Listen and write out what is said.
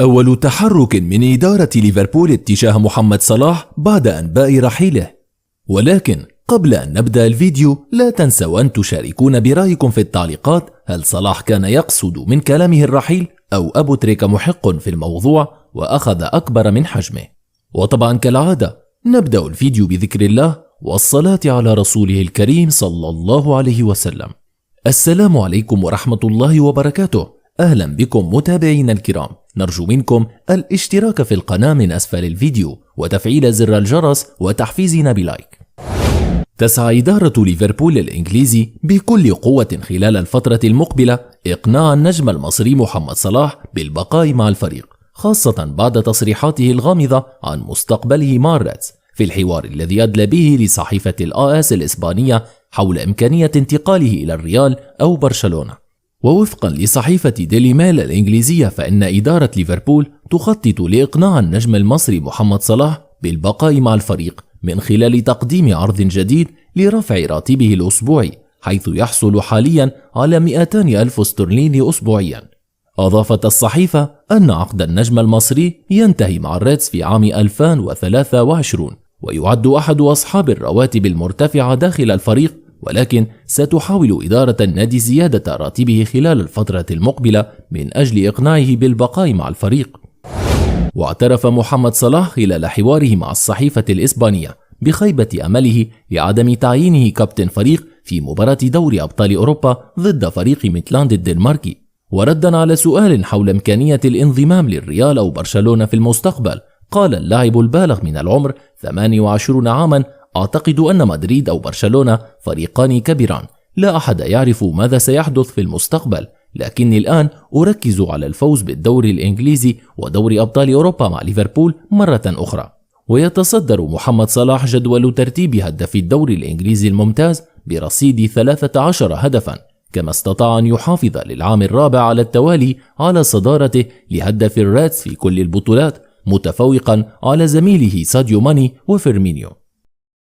أول تحرك من إدارة ليفربول اتجاه محمد صلاح بعد أنباء رحيله. ولكن قبل أن نبدأ الفيديو لا تنسوا أن تشاركونا برأيكم في التعليقات. هل صلاح كان يقصد من كلامه الرحيل أو أبو تريكة محق في الموضوع وأخذ أكبر من حجمه؟ وطبعا كالعادة نبدأ الفيديو بذكر الله والصلاة على رسوله الكريم صلى الله عليه وسلم. السلام عليكم ورحمة الله وبركاته. أهلا بكم متابعينا الكرام، نرجو منكم الاشتراك في القناة من أسفل الفيديو وتفعيل زر الجرس وتحفيزنا بلايك. تسعى إدارة ليفربول الإنجليزي بكل قوة خلال الفترة المقبلة إقناع النجم المصري محمد صلاح بالبقاء مع الفريق، خاصة بعد تصريحاته الغامضة عن مستقبله مع الريدز في الحوار الذي أدلى به لصحيفة الآس الإسبانية حول إمكانية انتقاله إلى الريال أو برشلونة. ووفقا لصحيفة ديلي ميل الإنجليزية فإن إدارة ليفربول تخطط لإقناع النجم المصري محمد صلاح بالبقاء مع الفريق من خلال تقديم عرض جديد لرفع راتبه الأسبوعي، حيث يحصل حاليا على 200,000 استرليني أسبوعيا. أضافت الصحيفة أن عقد النجم المصري ينتهي مع الريدز في عام 2023 ويعد أحد أصحاب الرواتب المرتفعة داخل الفريق، ولكن ستحاول إدارة النادي زيادة راتبه خلال الفترة المقبلة من أجل إقناعه بالبقاء مع الفريق. واعترف محمد صلاح خلال حواره مع الصحيفة الإسبانية بخيبة أمله لعدم تعيينه كابتن فريق في مباراة دوري أبطال أوروبا ضد فريق ميتلاند الدنماركي. وردا على سؤال حول إمكانية الانضمام للريال أو برشلونة في المستقبل، قال اللاعب البالغ من العمر 28 عاما: أعتقد أن مدريد أو برشلونة فريقان كبيران، لا أحد يعرف ماذا سيحدث في المستقبل، لكني الآن أركز على الفوز بالدوري الإنجليزي ودوري أبطال أوروبا مع ليفربول مرة أخرى. ويتصدر محمد صلاح جدول ترتيب هداف الدوري الإنجليزي الممتاز برصيد 13 هدفا، كما استطاع أن يحافظ للعام الرابع على التوالي على صدارته لهداف الريدز في كل البطولات، متفوقا على زميله ساديو ماني وفيرمينيو.